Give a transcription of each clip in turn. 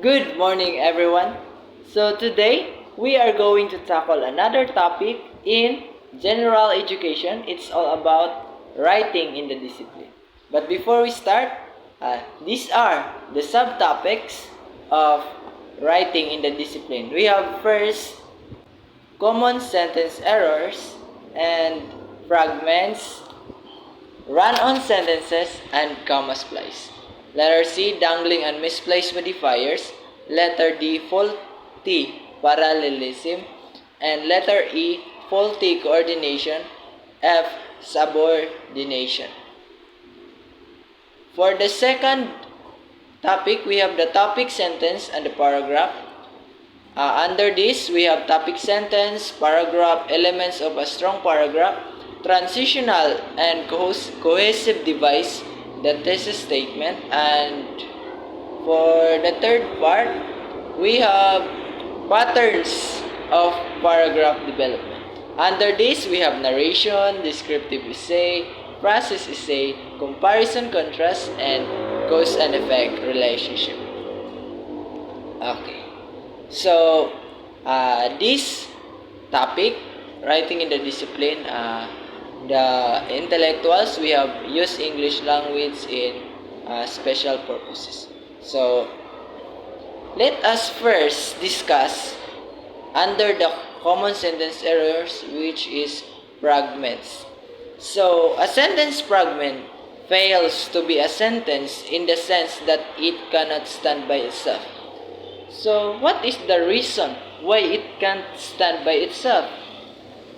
Good morning, everyone. So, today we are going to tackle another topic in general education. It's all about writing in the discipline. But before we start, these are the subtopics of writing in the discipline. We have first common sentence errors and fragments, run-on sentences, and comma splice. Letter C, dangling and misplaced modifiers. Letter D, faulty parallelism. And letter E, faulty coordination. F, subordination. For the second topic, we have the topic sentence and the paragraph. Under this, we have topic sentence, paragraph, elements of a strong paragraph, transitional and cohesive device, the thesis statement, and for the third part, we have patterns of paragraph development. Under this, we have narration, descriptive essay, process essay, comparison contrast, and cause and effect relationship. Okay. So, this topic, writing in the discipline, the intellectuals, we have used English language in special purposes. So, let us first discuss under the common sentence errors, which is fragments. So, a sentence fragment fails to be a sentence in the sense that it cannot stand by itself. So, what is the reason why it can't stand by itself?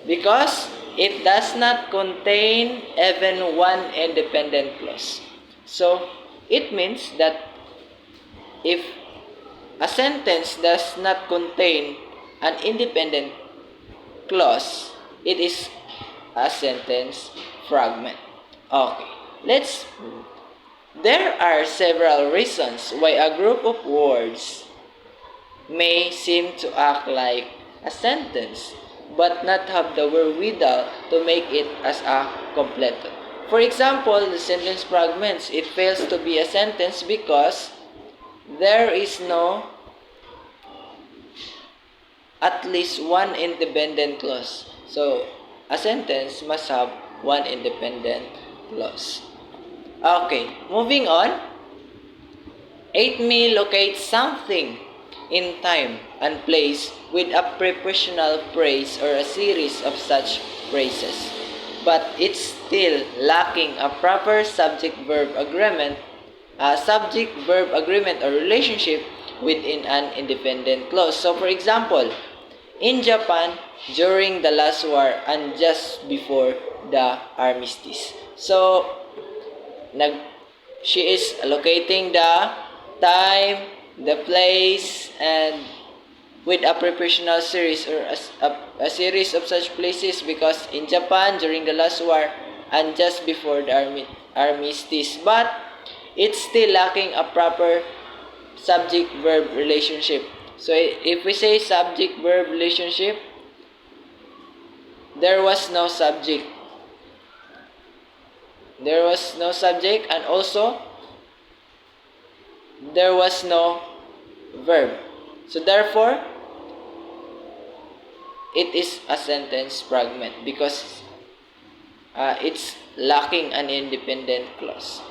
Because it does not contain even one independent clause. So, it means that if a sentence does not contain an independent clause, it is a sentence fragment. Okay, let's. There are several reasons why a group of words may seem to act like a sentence but not have the wherewithal to make it as a completed. For example, the sentence fragments, it fails to be a sentence because there is no at least one independent clause. So, a sentence must have one independent clause. Okay, moving on. 8 may locate something in time and place with a prepositional phrase or a series of such phrases, but it's still lacking a proper subject-verb agreement, or relationship within an independent clause. So, for example, in Japan, during the last war and just before the armistice. So, she is locating the time, the place, and with a prepositional series or a series of such places, because in Japan during the last war and just before the armistice, but it's still lacking a proper subject-verb relationship. So if we say subject-verb relationship, there was no subject. There was no subject, and also there was no verb. So therefore, it is a sentence fragment because it's lacking an independent clause.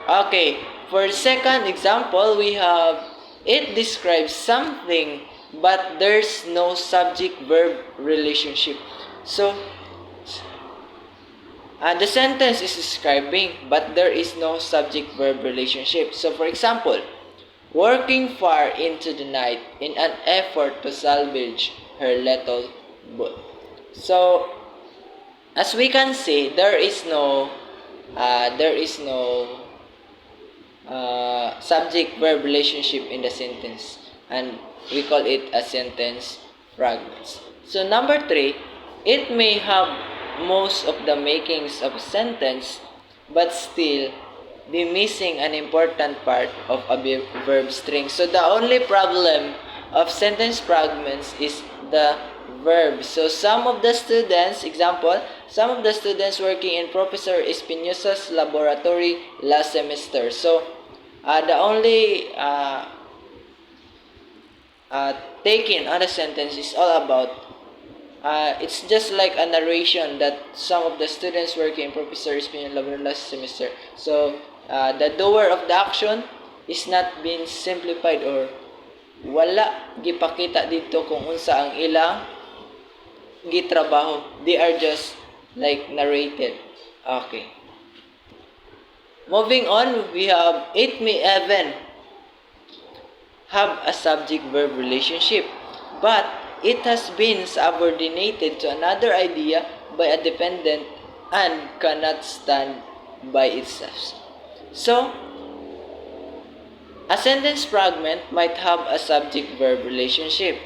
Okay, for the second example, we have it describes something but there's no subject-verb relationship. So, the sentence is describing but there is no subject-verb relationship. So, for example, working far into the night in an effort to salvage her little boat. So, as we can see, there is no subject-verb relationship in the sentence, and we call it a sentence fragments. So number 3, it may have most of the makings of a sentence, but still be missing an important part of a verb string. So the only problem of sentence fragments is the verb. So some of the students, example, some of the students working in Professor Espinosa's laboratory last semester. So the only taken on a sentence is all about. It's just like a narration that some of the students working in Professor Espinal Labrador last semester. So, the doer of the action is not being simplified or wala gipakita dito kung unsa ang ilang gitrabaho. They are just like narrated. Okay. Moving on, we have it may even have a subject-verb relationship, but it has been subordinated to another idea by a dependent and cannot stand by itself. So, a sentence fragment might have a subject-verb relationship,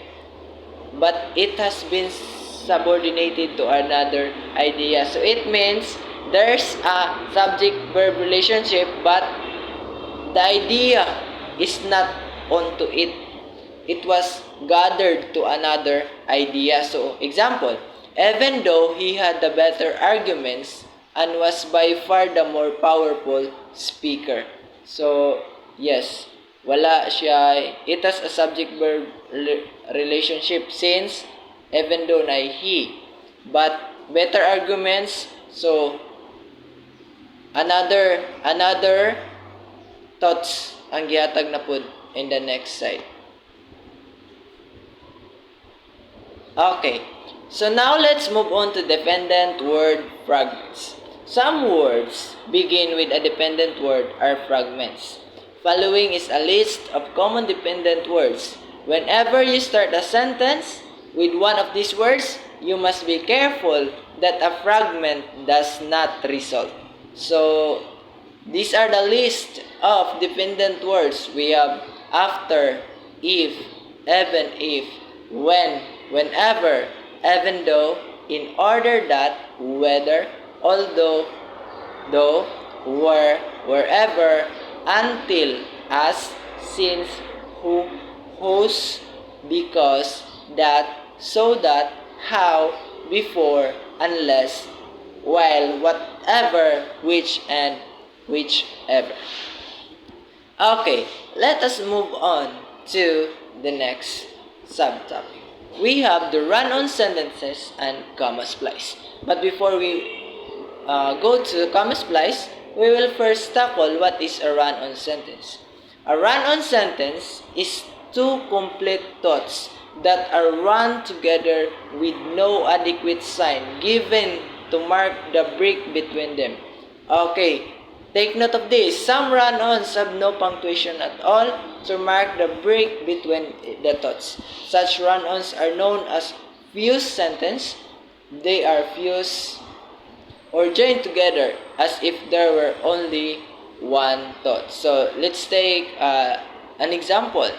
but it has been subordinated to another idea. So, it means there's a subject-verb relationship, but the idea is not onto it. It was gathered to another idea. So, example, even though he had the better arguments and was by far the more powerful speaker. So, yes, wala siya, it has a subject-verb relationship since even though na he. But, better arguments, so, another thoughts ang gihatag na pud in the next slide. Okay, so now let's move on to dependent word fragments. Some words begin with a dependent word are fragments. Following is a list of common dependent words. Whenever you start a sentence with one of these words, you must be careful that a fragment does not result. So, these are the list of dependent words we have after, if, even if, when, whenever, even though, in order that, whether, although, though, where, wherever, until, as, since, who, whose, because, that, so that, how, before, unless, while, whatever, which, and whichever. Okay, let us move on to the next subtopic. We have the run-on sentences and comma splice. But before we go to comma splice, we will first tackle what is a run-on sentence. A run-on sentence is two complete thoughts that are run together with no adequate sign given to mark the break between them. Okay, take note of this. Some run-ons have no punctuation at all to mark the break between the thoughts. Such run-ons are known as fused sentence. They are fused or joined together as if there were only one thought. So, let's take an example.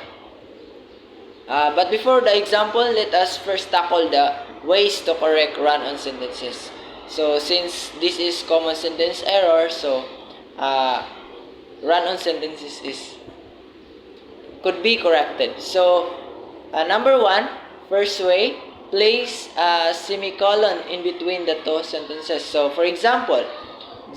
But before the example, let us first tackle the ways to correct run-on sentences. So, since this is common sentence error, so run-on sentences could be corrected. So, number one, first way, place a semicolon in between the two sentences. So, for example,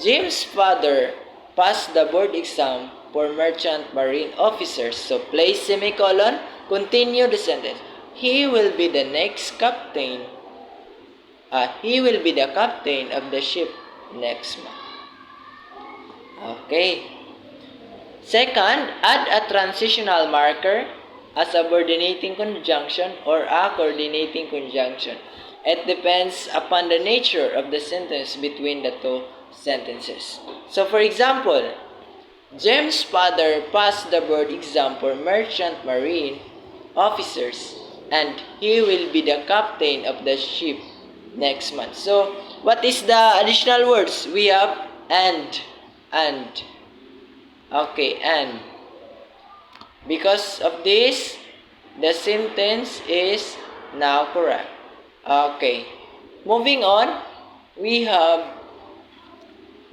Jim's father passed the board exam for merchant marine officers. So, place semicolon, continue the sentence. He will be the next captain. He will be the captain of the ship next month. Okay. Second, add a transitional marker, a subordinating conjunction, or a coordinating conjunction. It depends upon the nature of the sentence between the two sentences. So, for example, James' father passed the board exam for merchant marine officers, and he will be the captain of the ship next month. So, what is the additional words? We have and. Okay, and. Because of this, the sentence is now correct. Okay. Moving on, we have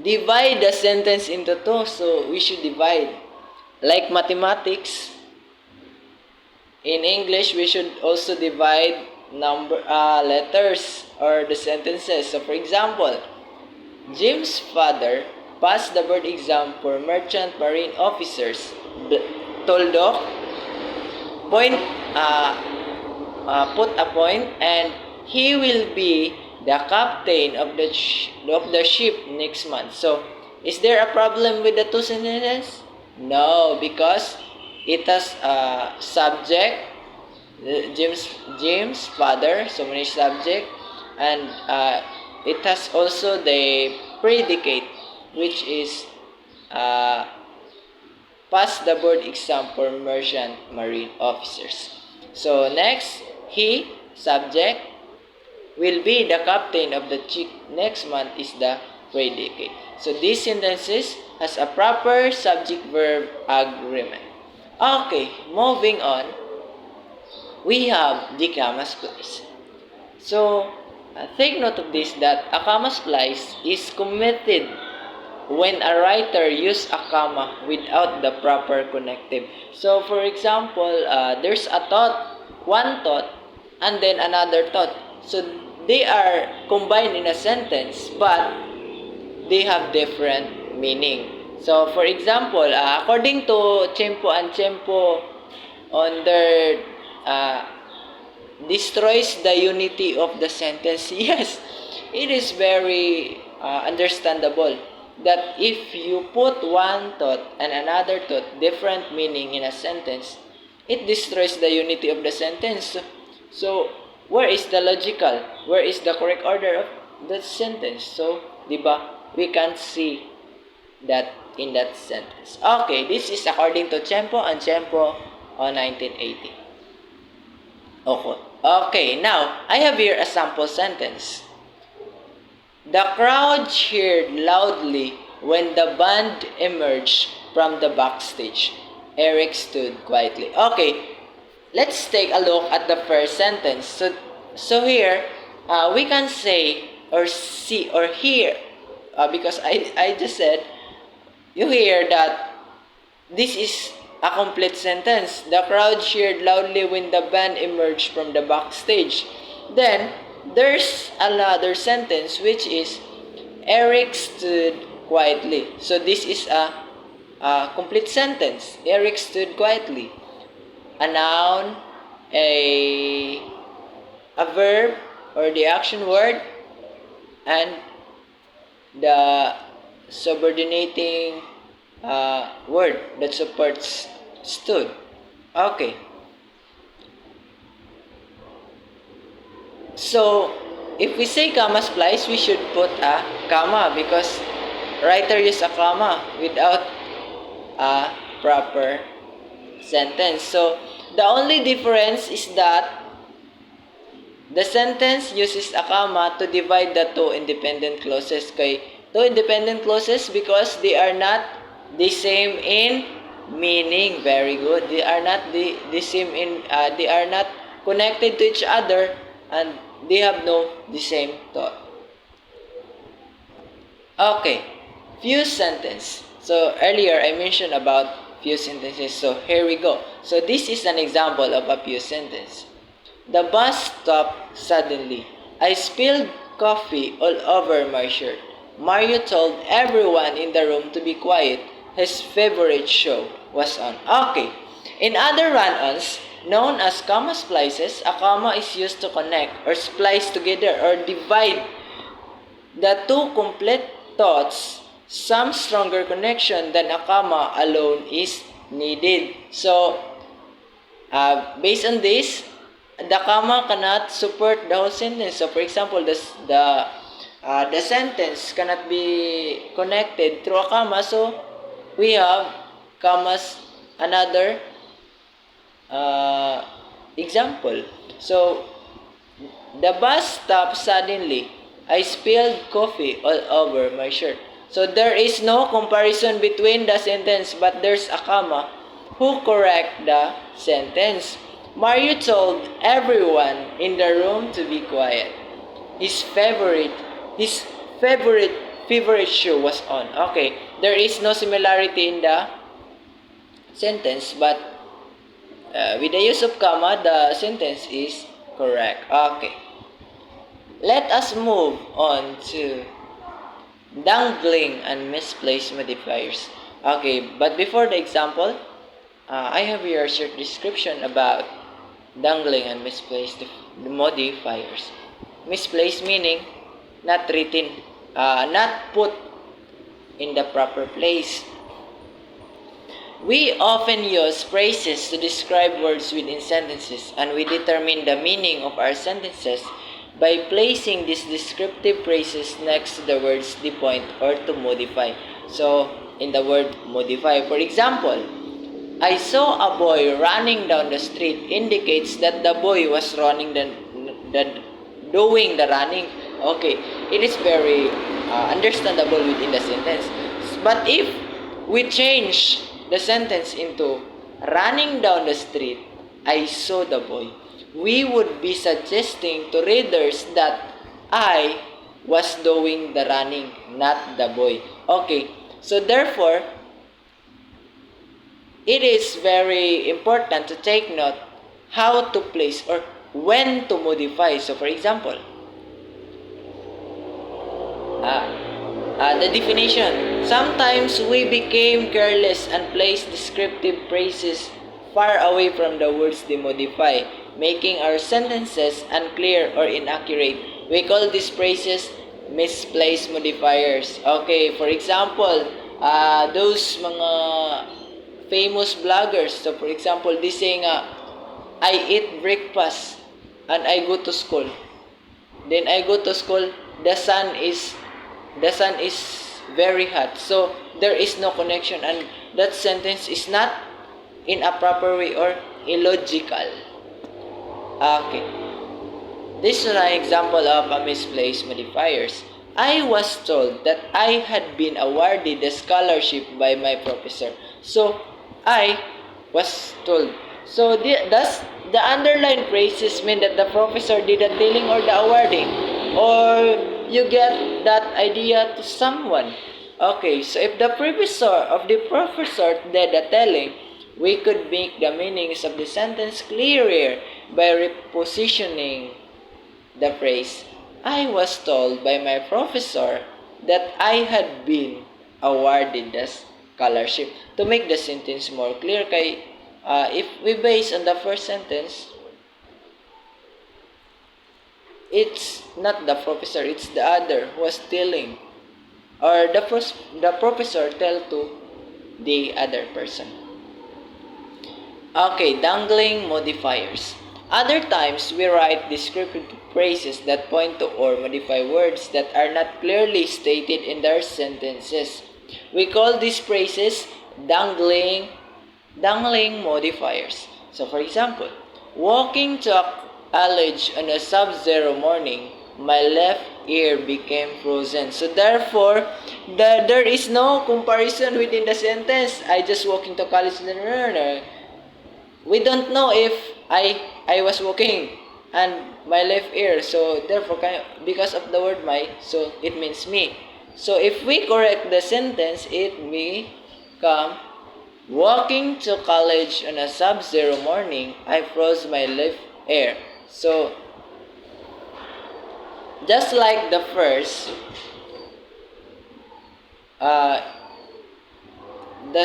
divide the sentence into two. So, we should divide. Like mathematics, in English, we should also divide letters or the sentences. So, for example, Jim's father passed the board exam for merchant marine officers. Toldo, point, put a point, and he will be the captain of the ship next month. So, is there a problem with the two sentences? No, because it has a subject, James father, so many subject, and it has also the predicate, which is pass the board exam for merchant marine officers. So next, he, subject, will be the captain of the ship next month is the predicate. So these sentences has a proper subject-verb agreement. Okay, moving on, we have the comma splice. So take note of this, that a comma splice is committed when a writer use a comma without the proper connective. So for example, there's a thought, one thought, and then another thought. So they are combined in a sentence, but they have different meaning. So for example, according to Tiempo and Tiempo, on their destroys the unity of the sentence. Yes, it is very understandable that if you put one thought and another thought, different meaning in a sentence, it destroys the unity of the sentence. So, where is the logical? Where is the correct order of the sentence? So, diba, we can't see that in that sentence. Okay, this is according to Tiempo and Tiempo on 1980. Okay, now, I have here a sample sentence. The crowd cheered loudly when the band emerged from the backstage. Eric stood quietly. Okay, let's take a look at the first sentence. So here, we can say or see or hear, because I just said, you hear that this is a complete sentence. The crowd cheered loudly when the band emerged from the backstage. Then, there's another sentence which is, Eric stood quietly. So this is a complete sentence. Eric stood quietly. A noun, a verb or the action word, and the subordinating word that supports stood. Okay. So, if we say comma splice, we should put a comma because writer use a comma without a proper sentence. So, the only difference is that the sentence uses a comma to divide the two independent clauses. Okay? Two independent clauses because they are not the same in meaning. Very good. They are not the same in, they are not connected to each other, and they have the same thought. Okay, fused sentence. So earlier I mentioned about fused sentences. So here we go. So this is an example of a fused sentence. The bus stopped suddenly. I spilled coffee all over my shirt. Mario told everyone in the room to be quiet. His favorite show was on. Okay, in other run-ons, known as comma splices, a comma is used to connect or splice together or divide the two complete thoughts. Some stronger connection than a comma alone is needed. So, based on this, the comma cannot support the whole sentence. So, for example, the sentence cannot be connected through a comma. So, we have commas, another example. So, the bus stopped suddenly. I spilled coffee all over my shirt. So, there is no comparison between the sentence, but there's a comma. Who correct the sentence? Mario told everyone in the room to be quiet. His favorite show was on. Okay, there is no similarity in the sentence, but with the use of comma, the sentence is correct. Okay. Let us move on to dangling and misplaced modifiers. Okay, but before the example, I have here a short description about dangling and misplaced modifiers. Misplaced meaning not written, not put in the proper place. We often use phrases to describe words within sentences, and we determine the meaning of our sentences by placing these descriptive phrases next to the words to point or to modify. So, in the word modify, for example, I saw a boy running down the street indicates that the boy was doing the running. Okay, it is very understandable within the sentence. But if we change the sentence into running down the street, I saw the boy, we would be suggesting to readers that I was doing the running, not the boy. Okay, so therefore, it is very important to take note how to place or when to modify. So for example, the definition. Sometimes we became careless and placed descriptive phrases far away from the words they modify, making our sentences unclear or inaccurate. We call these phrases misplaced modifiers. Okay, for example, those mga famous vloggers. So for example, they say nga, I eat breakfast and I go to school. Then I go to school, the sun is very hot. So there is no connection, and that sentence is not in a proper way or illogical. Okay. This is an example of a misplaced modifiers. I was told that I had been awarded a scholarship by my professor. So I was told. So does the underlined phrases mean that the professor did the telling or the awarding? Or you get that idea to someone? Okay, so if the professor did the telling, we could make the meanings of the sentence clearer by repositioning the phrase, I was told by my professor that I had been awarded the scholarship, to make the sentence more clear. Kay, if we base on the first sentence, it's not the professor, it's the other who was telling, or the professor tell to the other person. Okay, dangling modifiers. Other times, we write descriptive phrases that point to or modify words that are not clearly stated in their sentences. We call these phrases dangling modifiers. So for example, walking to a college on a sub-zero morning, my left ear became frozen. So therefore, there is no comparison within the sentence. I just walking to college. We don't know if I was walking and my left ear. So therefore, because of the word my, so it means me. So if we correct the sentence, it become walking to college on a sub-zero morning, I froze my left ear. So just like the first, the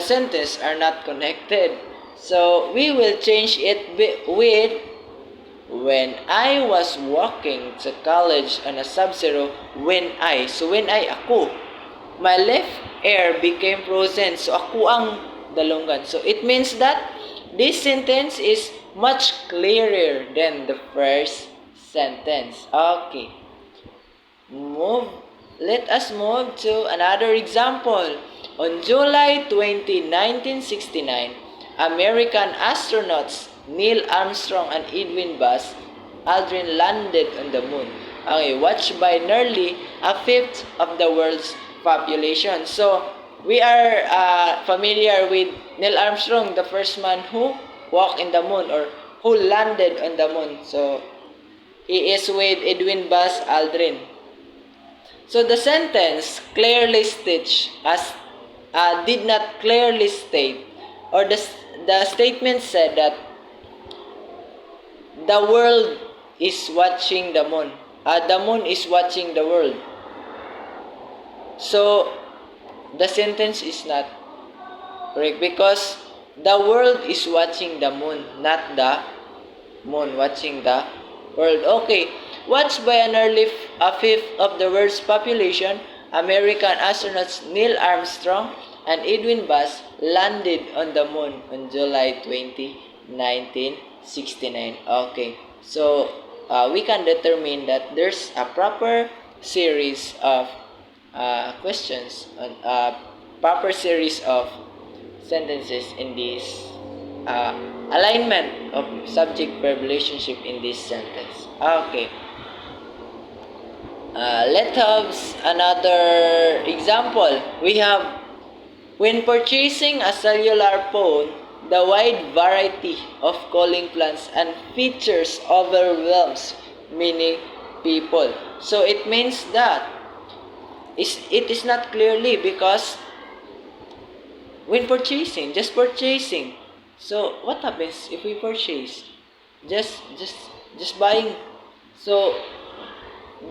sentences are not connected. So we will change it with when I was walking to college on a sub-zero, so when I ako, my left ear became frozen. So ako ang dalungan. So it means that this sentence is much clearer than the first sentence. Okay. Let us move to another example. On July 20, 1969, American astronauts Neil Armstrong and Edwin Buzz Aldrin landed on the moon. Okay, watched by nearly a fifth of the world's population. So, we are familiar with Neil Armstrong, the first man who walked in the moon or who landed on the moon. So, he is with Edwin Buzz Aldrin. So, the sentence clearly states did not clearly state, or the statement said that the world is watching the moon. The moon is watching the world. So, the sentence is not correct because The world is watching the moon, not the moon watching the world. Okay, watched by an early a fifth of the world's population, American astronauts Neil Armstrong and Edwin Bass landed on the moon on July 20, 1969. Okay, so we can determine that there's a proper series of questions, proper series of sentences in this uh, alignment of subject-verb relationship in this sentence. Okay. Let's have another example. We have, when purchasing a cellular phone, the wide variety of calling plans and features overwhelms many people. So it means that it is not clearly because when purchasing, just purchasing. So what happens if we purchase? Just buying. So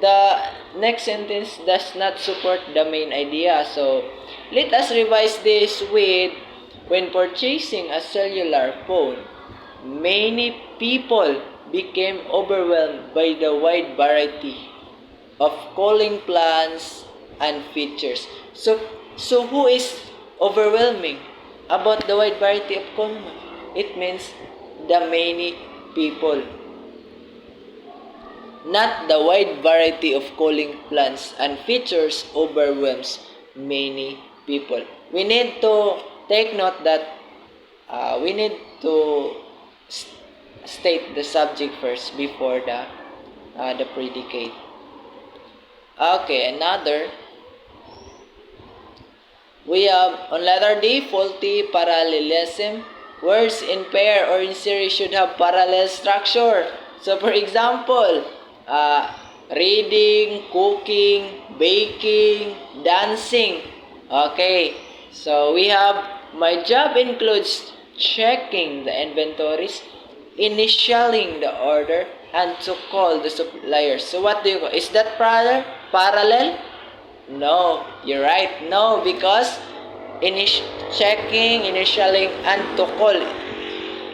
the next sentence does not support the main idea. So let us revise this with, when purchasing a cellular phone, many people became overwhelmed by the wide variety of calling plans and features. So who is overwhelming about the wide variety of calling? It means the many people, not the wide variety of calling plans and features overwhelms many people. We need to take note that we need to state the subject first before the predicate. Okay, another. We have on letter D, faulty parallelism. Words in pair or in series should have parallel structure. So for example, reading, cooking, baking, dancing. Okay, so we have, my job includes checking the inventories, initialing the order, and to call the suppliers. So what do you call? Is that parallel? No, you're right. No, because checking, initialing, and to call.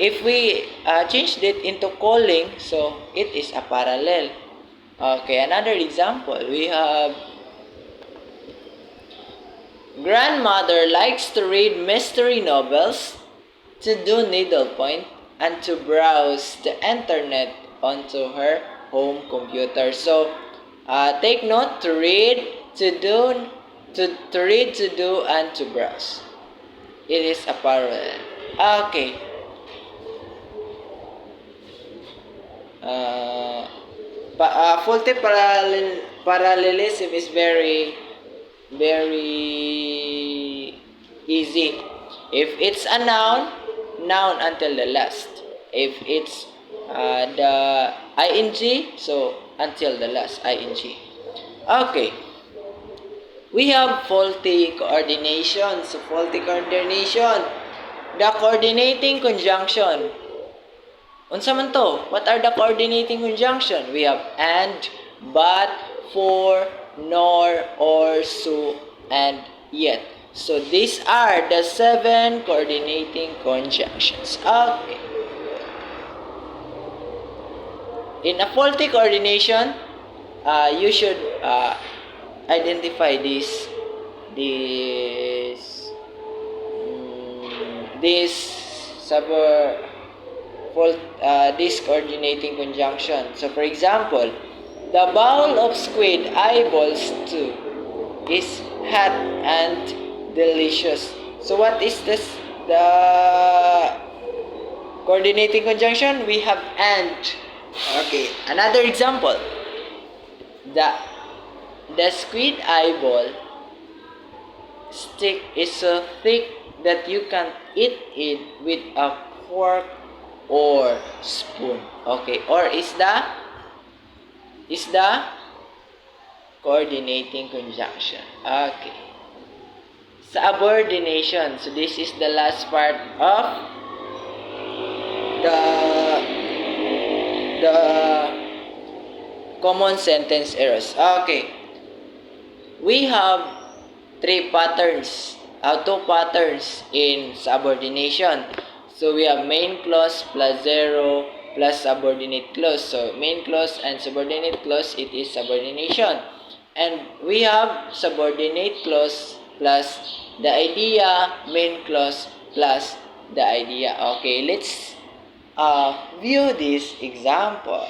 If we changed it into calling, so it is a parallel. Okay, another example. We have, grandmother likes to read mystery novels, to do needlepoint, and to browse the internet onto her home computer. So, take note, to read, to do, to read, to do, and to browse. It is a parallel. Okay. Faulty parallelism is very easy. If it's a noun, noun until the last. If it's the ing, so until the last ing. Okay. We have faulty coordination. So faulty coordination, the coordinating conjunction. Unsa man to? What are the coordinating conjunction? We have and, but, for, nor, or, so, and yet. So these are the 7 coordinating conjunctions. Okay. In a faulty coordination, you should identify this coordinating conjunction. So for example, the bowl of squid eyeballs to is hot and delicious. So what is this? The coordinating conjunction, we have and. Okay, another example. The squid eyeball stick is so thick that you can eat it with a fork or spoon. Okay, or is the coordinating conjunction. Okay. Subordination. So this is the last part of the common sentence errors. Okay. We have 3 patterns two patterns in subordination. So we have main clause plus 0 plus subordinate clause. So main clause and subordinate clause, it is subordination. And we have subordinate clause plus the idea, main clause plus the idea. Okay, let's view this example.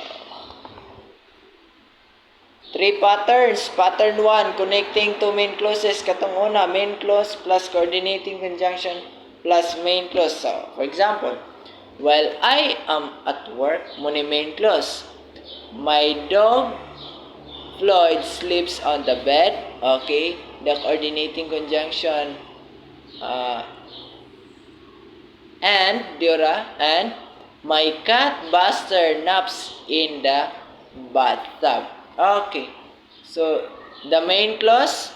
3 patterns. Pattern 1, connecting two main clauses. Katong una, main clause plus coordinating conjunction plus main clause. So, for example, while I am at work, muna main clause. My dog Floyd sleeps on the bed. Okay, the coordinating conjunction and my cat Buster naps in the bathtub. Okay, so the main clause,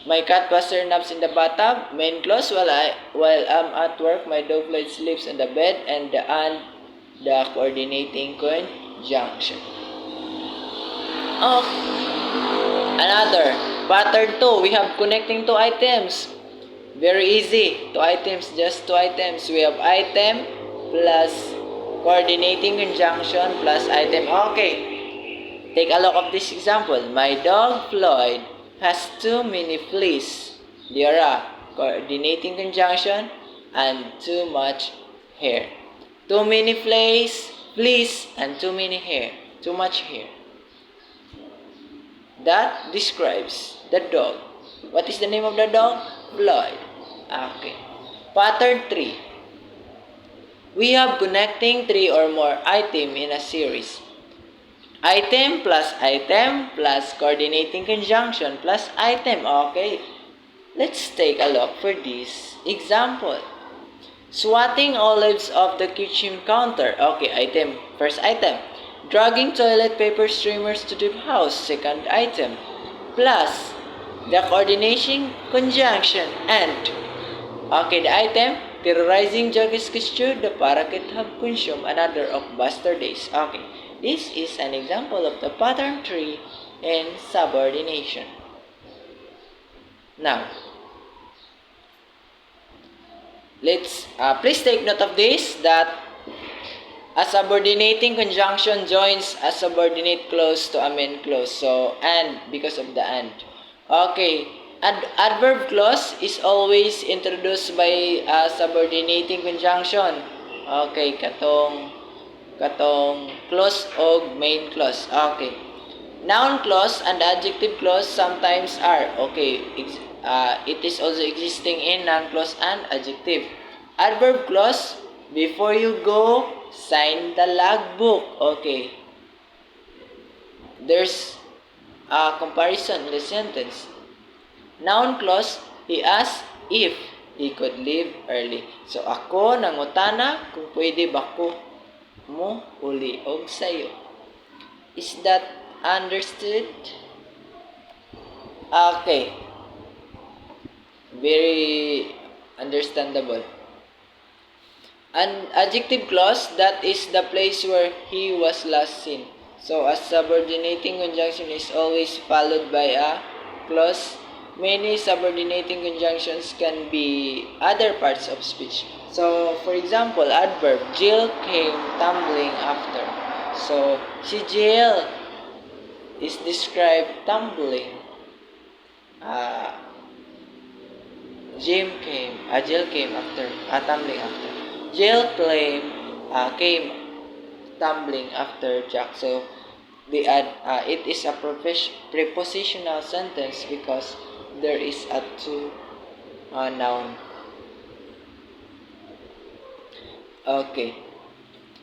my cat Buster naps in the bathtub. Main clause, while I'm at work, my dog Floyd sleeps on the bed, and the coordinating conjunction. Another pattern 2, we have connecting two items. Very easy. Two items, just two items. We have item plus coordinating conjunction plus item. Okay. Take a look of this example. My dog Floyd has too many fleas. There are coordinating conjunction and too much hair. Too many fleas and too many hair. Too much hair. That describes the dog. What is the name of the dog? Floyd. Okay. Pattern 3. We have connecting 3 or more items in a series. Item plus coordinating conjunction plus item. Okay. Let's take a look for this example. Swatting olives off the kitchen counter. Okay, item. First item. Dragging toilet paper streamers to the house. Second item. Plus the coordination conjunction and. Okay, the item. Terrorizing juggies gesture, the parakeet have consumed another of Buster days. Okay, this is an example of the pattern 3 in subordination. Now, let's please take note of this, that a subordinating conjunction joins a subordinate clause to a main clause. So, and because of the and. Okay, adverb clause is always introduced by a subordinating conjunction. Okay, katong clause o main clause. Okay. Noun clause and adjective clause sometimes are. Okay, it is also existing in noun clause and adjective. Adverb clause, before you go, sign the logbook. Okay. There's a comparison in the sentence. Noun clause, he asked if he could leave early. So, ako nangutana kung pwede ba ko mo uliog sa'yo. Is that understood? Okay. Very understandable. An adjective clause, that is the place where he was last seen. So, a subordinating conjunction is always followed by a clause. Many subordinating conjunctions can be other parts of speech. So, for example, adverb, Jill came tumbling after. So, si Jill is described tumbling. Jill came after, tumbling after. Jill came tumbling after Jack. So, it is a prepositional sentence because there is a to noun. Okay.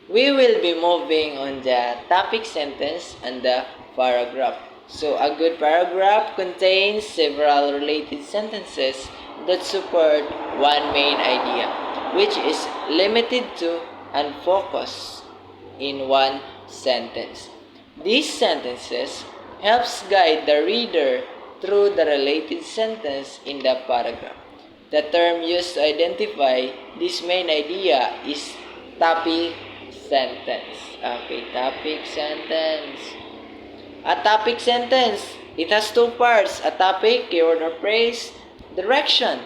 We will be moving on the topic sentence and the paragraph. So, a good paragraph contains several related sentences that support one main idea, which is limited to and focused in one sentence. These sentences helps guide the reader through the related sentence in the paragraph. The term used to identify this main idea is topic sentence. Okay, topic sentence. A topic sentence, it has two parts. A topic, keyword or phrase, direction.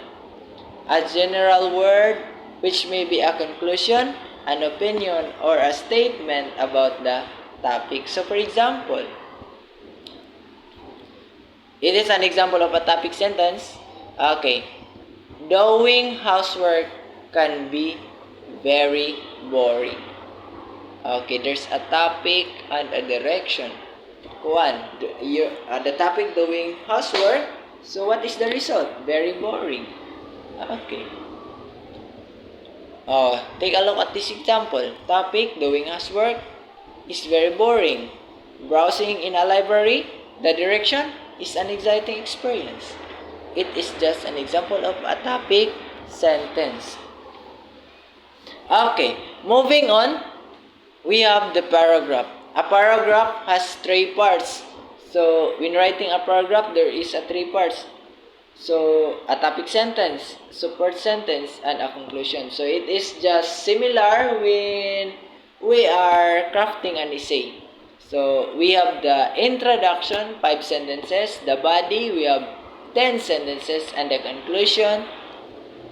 a general word which may be a conclusion, an opinion, or a statement about the topic. So for example, it is an example of a topic sentence. Okay. Doing housework can be very boring. Okay, there's a topic and a direction. One, the topic doing housework. So what is the result? Very boring. Okay. Take a look at this example. Topic doing housework is very boring. Browsing in a library, the direction is an exciting experience. It is just an example of a topic sentence. Okay, moving on, we have the paragraph. A paragraph has 3 parts. So, when writing a paragraph, there is a 3 parts. So, a topic sentence, support sentence, and a conclusion. So, it is just similar when we are crafting an essay. So, we have the introduction, 5 sentences. The body, we have 10 sentences. And the conclusion,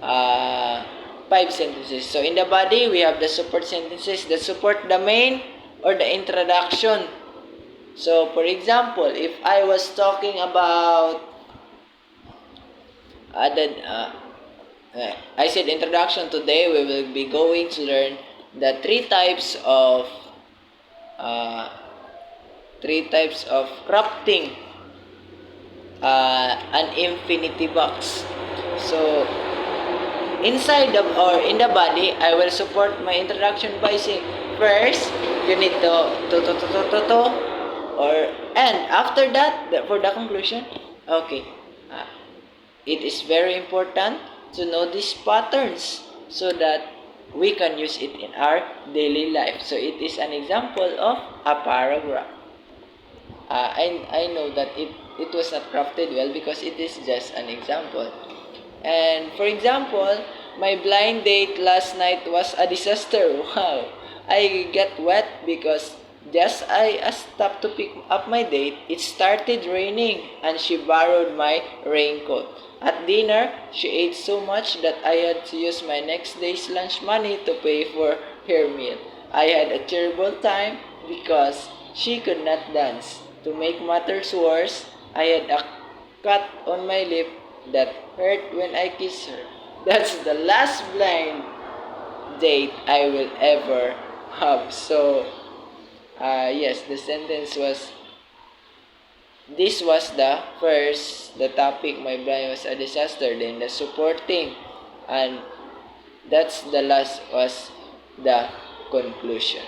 5 sentences. So, in the body, we have the support sentences that support the main or the introduction. So, for example, if I was talking about I said introduction, today we will be going to learn the 3 types of crafting an infinity box. So, inside in the body, I will support my introduction by saying, first, you need to, and after that, for the conclusion, okay, it is very important to know these patterns so that we can use it in our daily life. So, it is an example of a paragraph. I know that it was not crafted well because it is just an example. And for example, my blind date last night was a disaster. Wow! I got wet because just I stopped to pick up my date, it started raining and she borrowed my raincoat. At dinner, she ate so much that I had to use my next day's lunch money to pay for her meal. I had a terrible time because she could not dance. To make matters worse, I had a cut on my lip that hurt when I kissed her. That's the last blind date I will ever have. So, yes, the sentence was, this was the first, the topic, my blind was a disaster, then the supporting, and that's the last was the conclusion.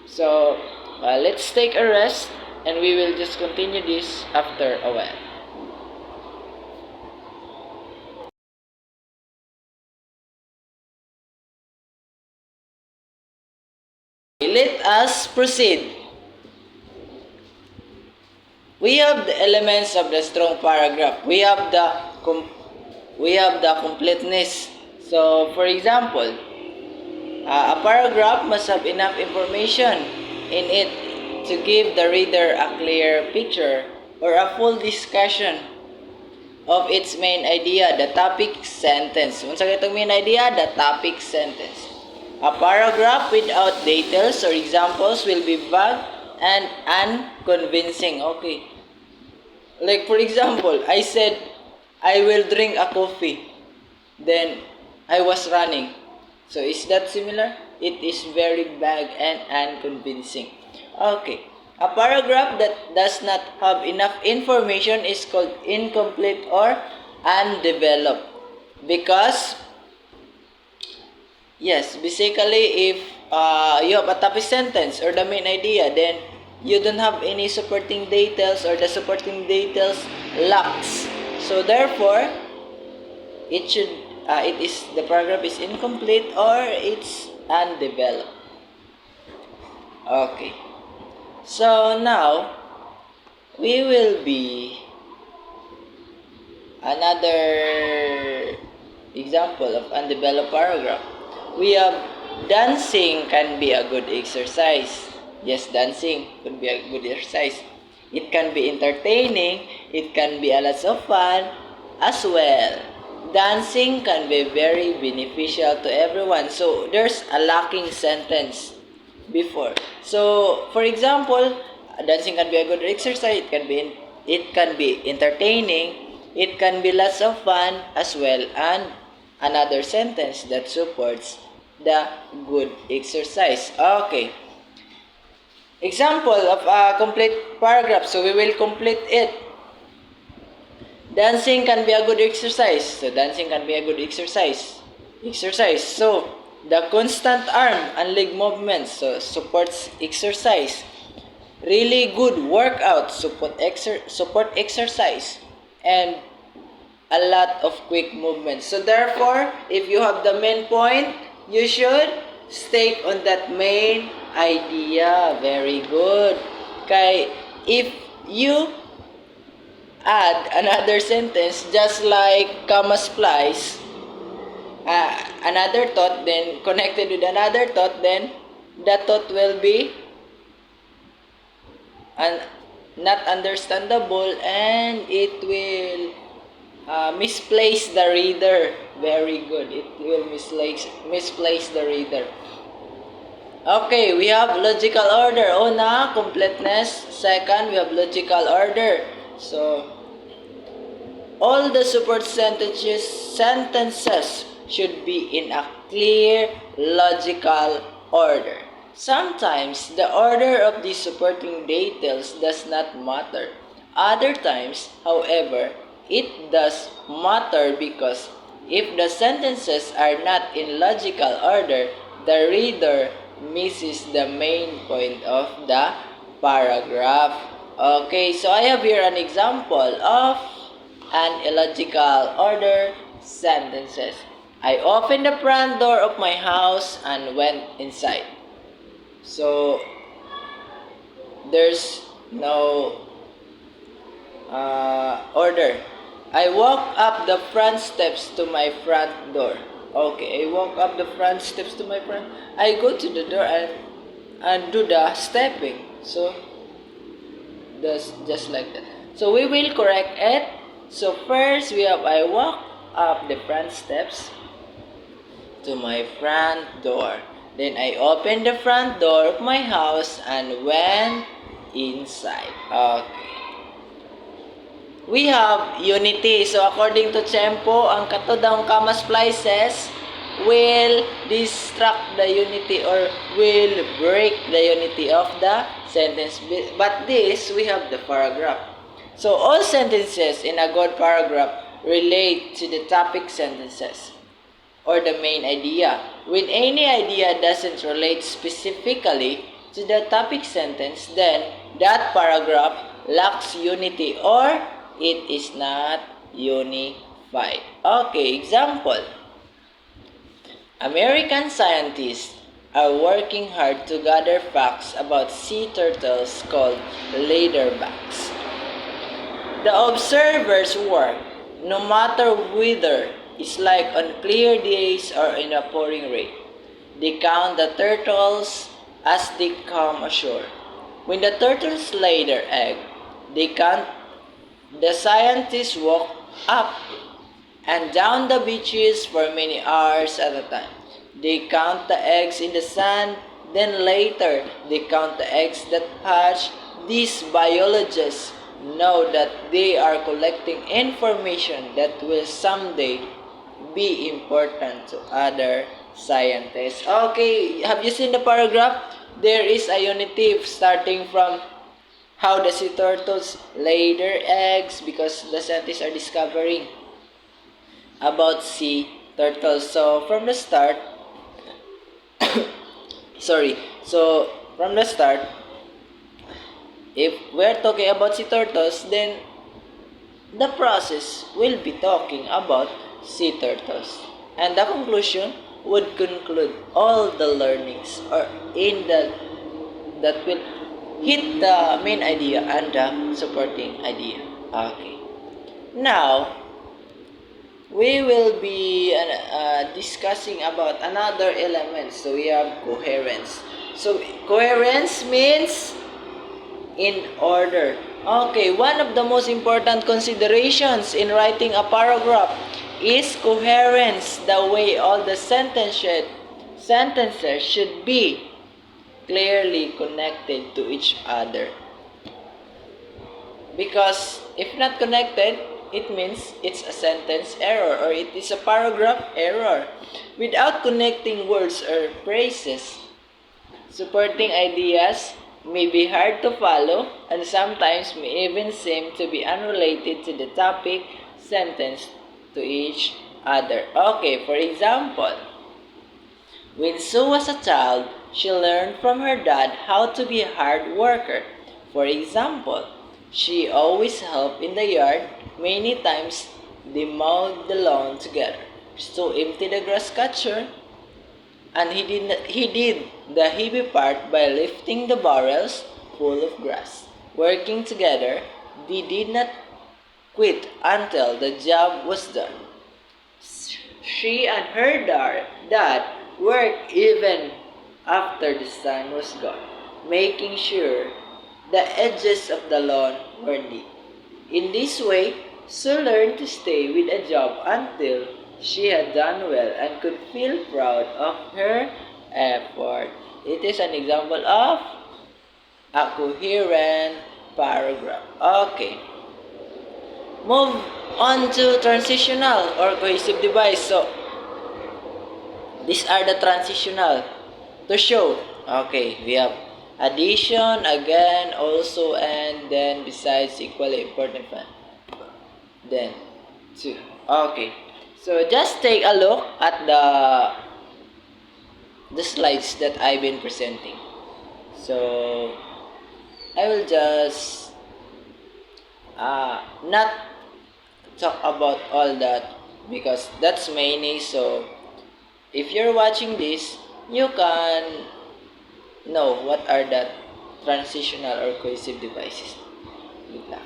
So, let's take a rest and we will just continue this after a while. Let us proceed. We have the elements of the strong paragraph. We have the completeness. So, for example, a paragraph must have enough information in it to give the reader a clear picture or a full discussion of its main idea, the topic sentence. Unsa itong main idea? The topic sentence. A paragraph without details or examples will be vague and unconvincing. Okay. Like for example, I said, I will drink a coffee. Then, I was running. So, is that similar? It is very vague and unconvincing. Okay. A paragraph that does not have enough information is called incomplete or undeveloped. Because, yes, basically, if you have a topic sentence or the main idea, then you don't have any supporting details or the supporting details lacks. So, therefore, the paragraph is incomplete or it's undeveloped. Okay. So now we will be another example of undeveloped paragraph. We have dancing can be a good exercise. Yes, dancing could be a good exercise. It can be entertaining. It can be a lot of fun as well. dancing can be very beneficial to everyone. So there's a lacking sentence before. So for example, dancing can be a good exercise. It can be entertaining. It can be lots of fun as well. And another sentence that supports the good exercise. Okay. Example of a complete paragraph. So we will complete it. Dancing can be a good exercise. So dancing can be a good exercise. So the constant arm and leg movements supports exercise. Really good workout support exercise, and a lot of quick movements. So therefore, if you have the main point, you should stay on that main idea. Very good. Okay, if you add another sentence just like comma splice, another thought, then connected with another thought, then that thought will be not understandable, and it will misplace the reader. Very good. It will misplace the reader. Okay, we have logical order. Una, completeness. Second, we have logical order. So, all the support sentences should be in a clear, logical order. Sometimes, the order of the supporting details does not matter. Other times, however, it does matter, because if the sentences are not in logical order, the reader misses the main point of the paragraph. Okay, so I have here an example of an illogical order sentences. I opened the front door of my house and went inside. So, there's no order. I walk up the front steps to my front door. Okay, I walk up the front steps to my front. I go to the door and do the stepping. So, that's just like that. So, we will correct it. So, first we have I walk up the front steps to my front door. Then I opened the front door of my house and went inside. Okay. We have unity. So according to Tsempo, ang katodang comma splices will distract the unity or will break the unity of the sentence. But this, we have the paragraph. So all sentences in a good paragraph relate to the topic sentences or the main idea. When any idea doesn't relate specifically to the topic sentence, then that paragraph lacks unity or it is not unified. Okay, example. American scientists are working hard to gather facts about sea turtles called leatherbacks. The observers' work, no matter whether it's like on clear days or in a pouring rain. They count the turtles as they come ashore. When the turtles lay their egg, they count. The scientists walk up and down the beaches for many hours at a time. They count the eggs in the sand, then later they count the eggs that hatch. These biologists know that they are collecting information that will someday be important to other scientists. Okay, have you seen the paragraph? There is a unitive starting from how the sea turtles lay their eggs, because the scientists are discovering about sea turtles. So from the start, from the start, if we're talking about sea turtles, then the process will be talking about sea turtles. And the conclusion would conclude all the learnings or that will hit the main idea and the supporting idea. Okay. Now, we will be discussing about another element. So we have coherence. So coherence means in order. Okay, one of the most important considerations in writing a paragraph Is coherence the way all the sentences should be clearly connected to each other? Because if not connected, it means it's a sentence error or it is a paragraph error. Without connecting words or phrases, supporting ideas may be hard to follow and sometimes may even seem to be unrelated to the topic sentence to each other. Okay, for example, when Sue was a child, she learned from her dad how to be a hard worker. For example, she always helped in the yard. Many times they mowed the lawn together. Sue emptied the grass catcher, and he did the heavy part by lifting the barrels full of grass. Working together, they did not quit until the job was done. She and her dad worked even after the sun was gone, making sure the edges of the lawn were neat. In this way, Sue learned to stay with a job until she had done well and could feel proud of her effort. It is an example of a coherent paragraph. Okay. Move on to transitional or cohesive device. So, these are the transitional to show. Okay, we have addition, again, also, and then besides, equally important one. Then, two. Okay. So, just take a look at the slides that I've been presenting. So, I will just not talk about all that because that's many. So if you're watching this, you can know what are the transitional or cohesive devices. Wait lang.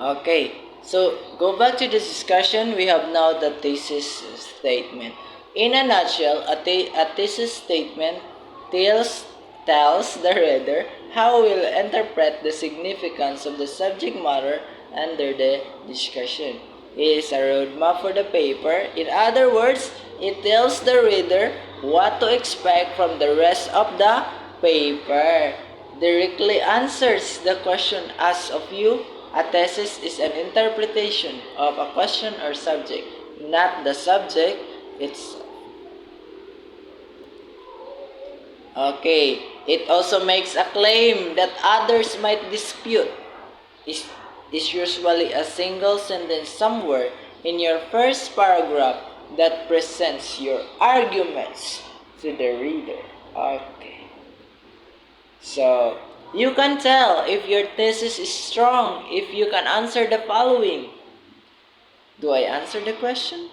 Okay, so go back to this discussion. We have now the thesis statement. In a nutshell, a thesis statement tells the reader how we'll interpret the significance of the subject matter under the discussion. It is a roadmap for the paper. In other words, it tells the reader what to expect from the rest of the paper. Directly answers the question asked of you. A thesis is an interpretation of a question or subject, not the subject itself. Okay, it also makes a claim that others might dispute. Is usually a single sentence somewhere in your first paragraph that presents your arguments to the reader. Okay. So, you can tell if your thesis is strong if you can answer the following. Do I answer the question?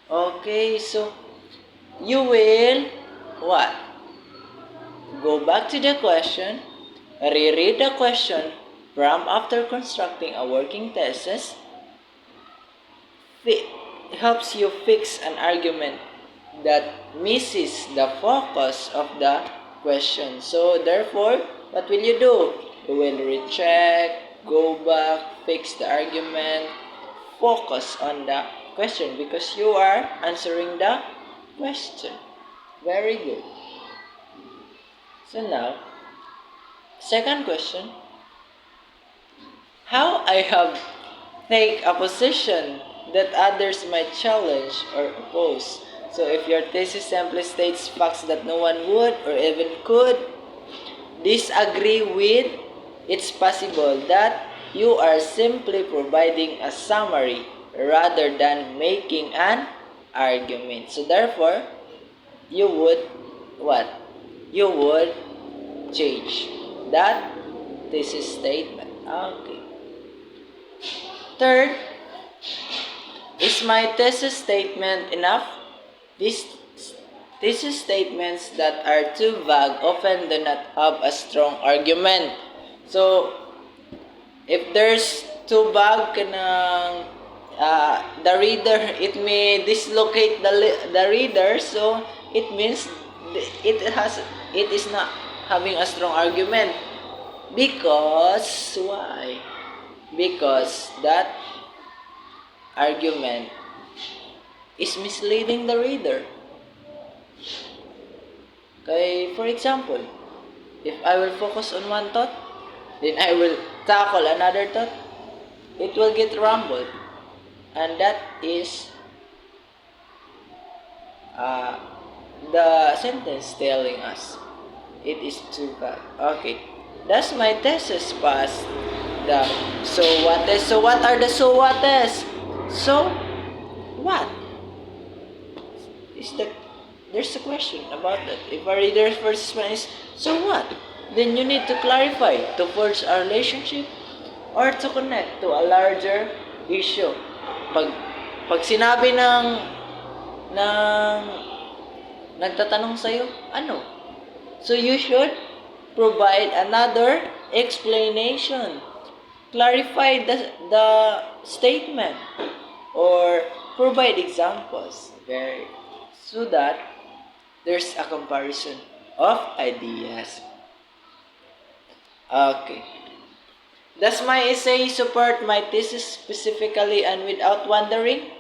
Okay, so you will what? Go back to the question, reread the question from after constructing a working thesis. Helps you fix an argument that misses the focus of the question. So therefore, what will you do? You will recheck, go back, fix the argument, focus on the question because you are answering the question. Very good. So now, second question. How I have take a position that others might challenge or oppose. So if your thesis simply states facts that no one would or even could disagree with, it's possible that you are simply providing a summary rather than making an argument. So therefore, you would what? You would change that thesis statement. Okay. Third, is my thesis statement enough? These thesis statements that are too vague often do not have a strong argument. So, if there's too vague kanang the reader, it may dislocate the reader. So, it means it is not having a strong argument. Because why? Because that argument is misleading the reader. Okay, for example, if I will focus on one thought, then I will tackle another thought, it will get rumbled. And that is the sentence telling us it is too bad. Okay, does my thesis pass the so what is? So what are the so what is? So what? Is that there's a question about that. If a reader's first one is so what? Then you need to clarify to forge a relationship or to connect to a larger issue. Pag sinabi ng nagtatanong sa'yo, ano? So you should provide another explanation. Clarify the statement or provide examples so that there's a comparison of ideas. Okay. Does my essay support my thesis specifically and without wandering?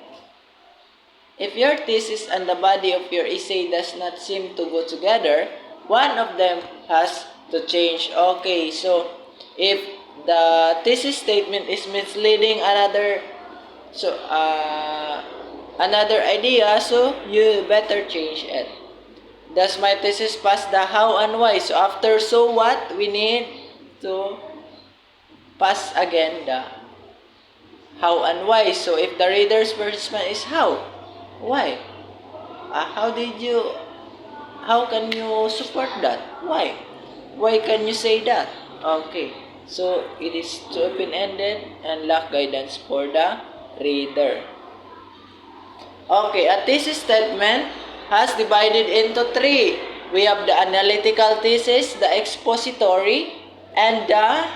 If your thesis and the body of your essay does not seem to go together, one of them has to change. Okay, so if the thesis statement is misleading another idea, so you better change it. Does my thesis pass the how and why? So after so what, we need to pass again the how and why. So if the reader's first one is how, why? How can you support that? Why? Why can you say that? Okay. So it is too open-ended and lack guidance for the reader. Okay, a thesis statement has divided into three. We have the analytical thesis, the expository, and the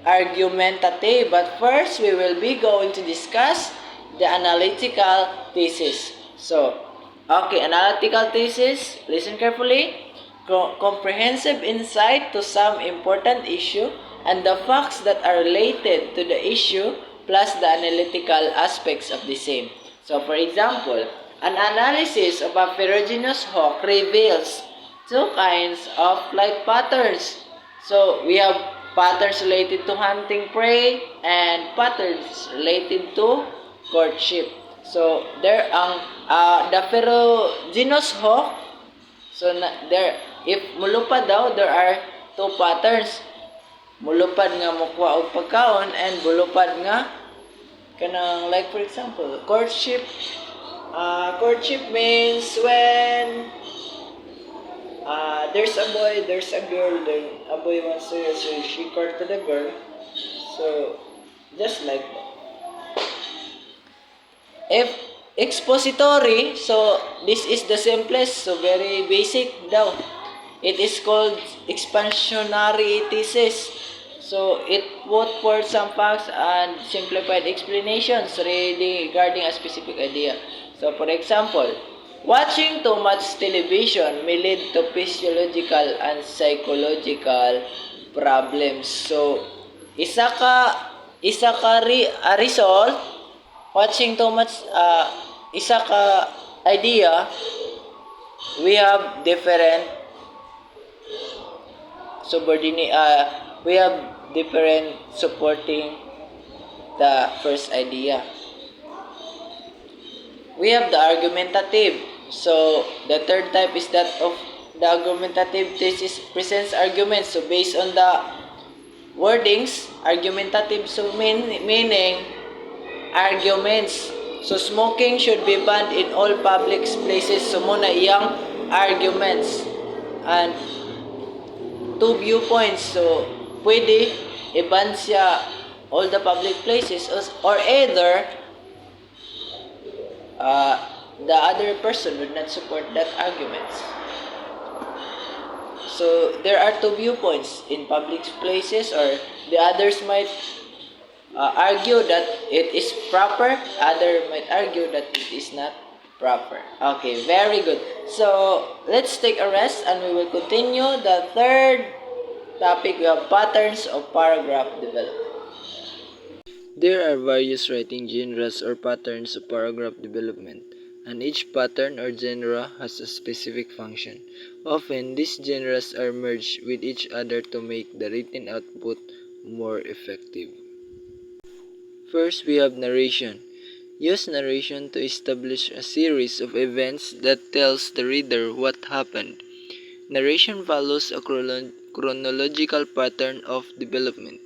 argumentative. But first, we will be going to discuss the analytical thesis. So, okay, analytical thesis, listen carefully. Comprehensive insight to some important issue and the facts that are related to the issue plus the analytical aspects of the same. So, for example, an analysis of a ferruginous hawk reveals two kinds of flight patterns. So, we have patterns related to hunting prey and patterns related to courtship. So, there ang the ferruginous hawk. So, if mulupad daw, there are two patterns. Mulupad nga mukuha og pagkaon and bulupad nga kanang like for example, courtship. Courtship means when there's a boy, there's a girl, then a boy wants to, so she courted the girl. So, just like that. If expository, so this is the simplest, so very basic daw. It is called expansionary thesis. So, it put forth some facts and simplified explanations regarding a specific idea. So, for example, watching too much television may lead to physiological and psychological problems. So, isa ka result, watching too much, isa ka idea, we have different subordinate we have different supporting the first idea. We have the argumentative. So the third type is that of the argumentative. This is presents arguments. So based on the wordings, argumentative, so meaning arguments. So smoking should be banned in all public places. So muna iyang arguments. And two viewpoints. So pwede i-ban siya all the public places, or either the other person would not support that arguments. So there are two viewpoints in public places, or the others might argue that it is proper, other might argue that it is not proper. Okay, very good. So let's take a rest and we will continue the third topic. We have patterns of paragraph development. There are various writing genres or patterns of paragraph development, and each pattern or genre has a specific function. Often, these genres are merged with each other to make the written output more effective. First, we have narration. Use narration to establish a series of events that tells the reader what happened. Narration follows a chronological pattern of development.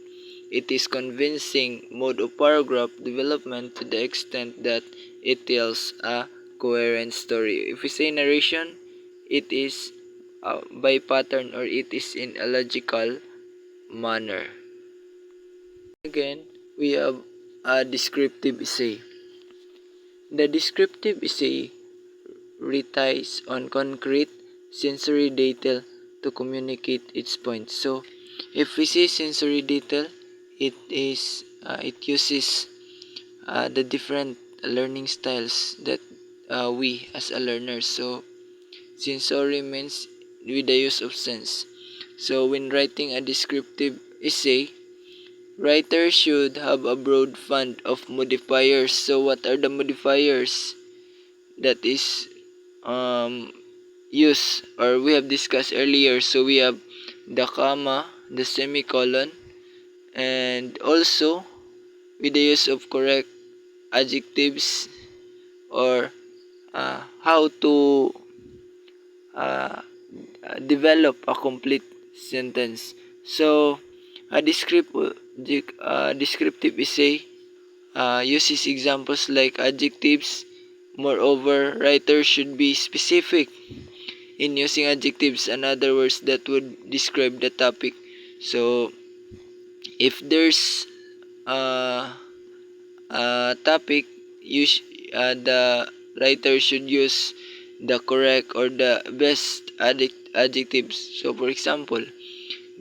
It is convincing mode of paragraph development to the extent that it tells a coherent story. If we say narration, it is by pattern, or it is in a logical manner. Again, we have a descriptive essay. The descriptive essay relies on concrete sensory detail to communicate its points. So, if we say sensory detail, it uses the different learning styles that we as a learner. So, sensory means with the use of sense. So, when writing a descriptive essay, writers should have a broad fund of modifiers. So, what are the modifiers that is used or we have discussed earlier? So, we have the comma, the semicolon, and also with the use of correct adjectives, or how to uh, develop a complete sentence. So, a descriptive essay uses examples like adjectives. Moreover, writers should be specific in using adjectives and other words that would describe the topic. So, if there's a topic, the writer should use the correct or the best adjectives. So, for example,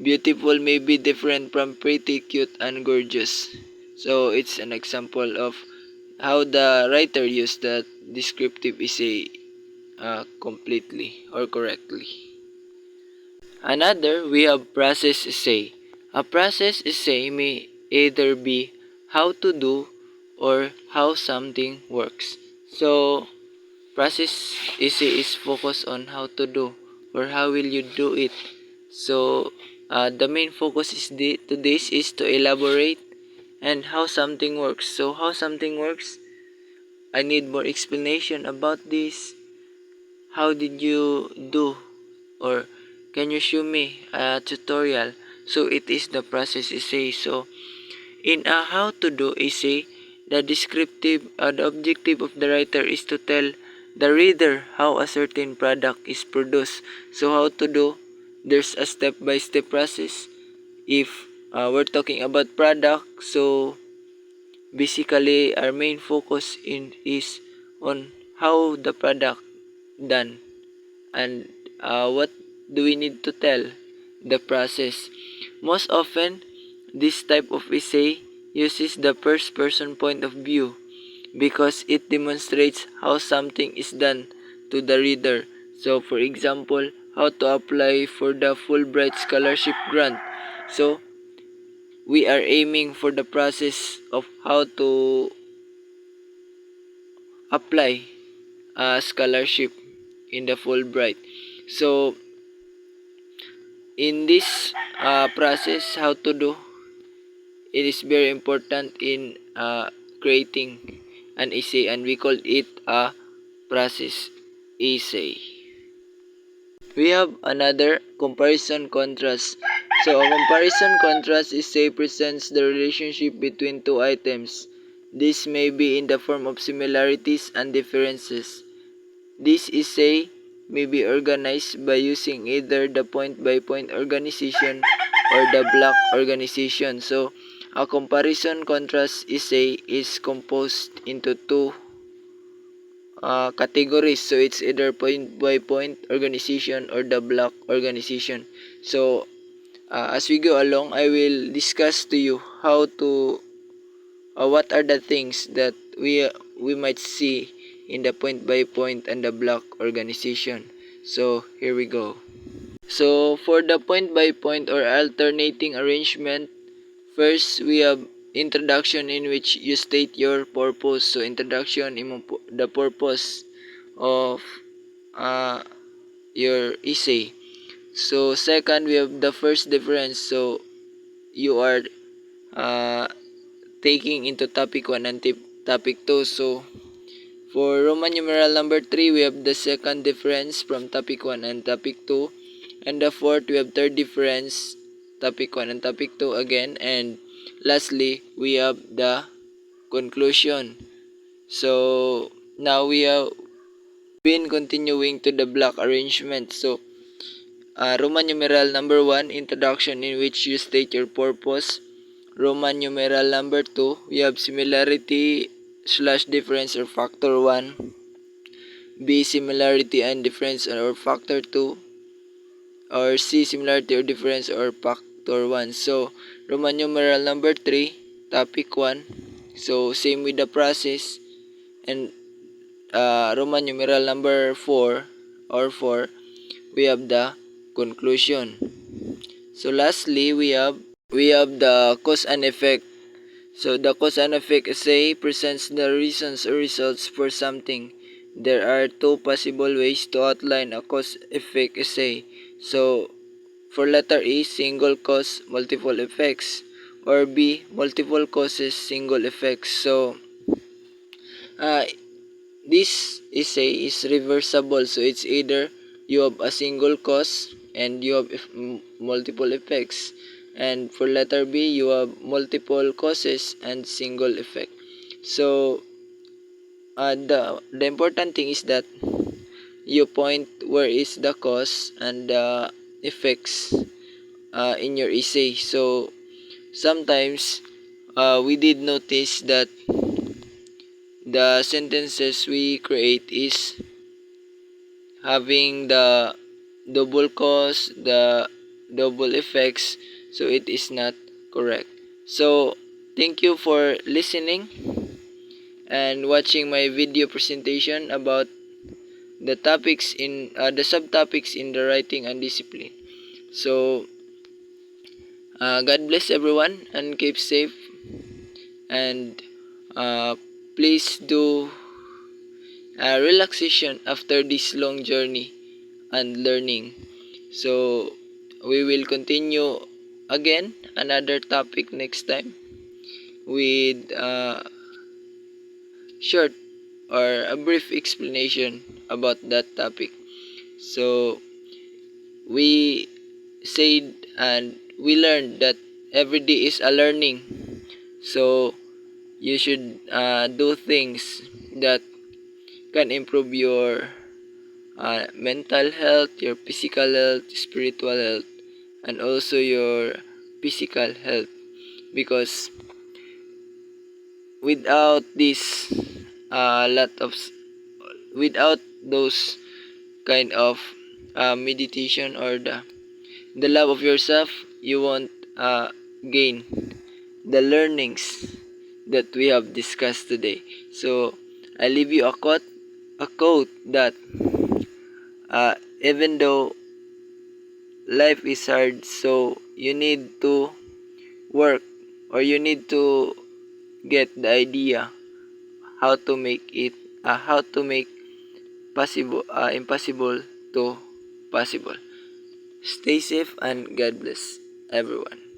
beautiful may be different from pretty, cute, and gorgeous. So, it's an example of how the writer used the descriptive essay completely or correctly. Another, we have process essay. A process essay may either be how to do or how something works. So, process essay is focused on how to do or how will you do it. So, the main focus to this is to elaborate and how something works. So, how something works, I need more explanation about this. How did you do? Or can you show me a tutorial? So it is the process essay. So in a how to do essay, the the objective of the writer is to tell the reader how a certain product is produced. So how to do? There's a step-by-step process. If we're talking about product, so basically our main focus is on how the product done, and what do we need to tell? The process. Most often, this type of essay uses the first person point of view because it demonstrates how something is done to the reader. So, for example, how to apply for the Fulbright Scholarship Grant. So, we are aiming for the process of how to apply a scholarship in the Fulbright. So in this process, how to do, it is very important in creating an essay, and we call it a process essay. We have another comparison contrast. So a comparison contrast essay presents the relationship between two items. This may be in the form of similarities and differences. This essay may be organized by using either the point-by-point organization or the block organization. So a comparison contrast essay is composed into two categories. So it's either point by point organization or the block organization. So as we go along, I will discuss to you how to what are the things that we might see in the point by point and the block organization. So here we go. So for the point by point or alternating arrangement, first we have introduction, in which you state your purpose. So introduction, the purpose of your essay. So second, we have the first difference. So you are uh, taking into topic 1 and topic 2. So for Roman numeral number 3, we have the second difference from topic 1 and topic 2. And the fourth, we have third difference, topic 1 and topic 2 again. And lastly, we have the conclusion. So now we have been continuing to the block arrangement. So Roman numeral number 1, introduction, in which you state your purpose. Roman numeral number 2, we have similarity slash difference or factor 1. B, similarity and difference or factor 2. Or C, similarity or difference or factor 1. So Roman numeral number 3, topic 1. So same with the process. And Roman numeral number 4 or 4, we have the conclusion. So lastly, we have the cause and effect. So the cause and effect essay presents the reasons or results for something. There are two possible ways to outline a cause effect essay. So for letter E, single cause, multiple effects, or B, multiple causes, single effects. So uh, this essay is reversible. So it's either you have a single cause and you have multiple effects, and for letter B, you have multiple causes and single effect. So the important thing is that you point where is the cause and the effects in your essay. So sometimes we did notice that the sentences we create is having the double cause, the double effects, so it is not correct. So thank you for listening and watching my video presentation about the topics in the subtopics in the writing and discipline. So God bless everyone and keep safe, and uh, please do relaxation after this long journey and learning. So we will continue again another topic next time with short or a brief explanation about that topic. So we said and we learned that every day is a learning. So you should do things that can improve your mental health, your physical health, spiritual health, and also your physical health. Because without this, lot of without those kind of meditation or the love of yourself, you won't gain the learnings that we have discussed today. So I leave you a quote that even though life is hard, so you need to work, or you need to get the idea how to make impossible to possible. Stay safe and God bless everyone.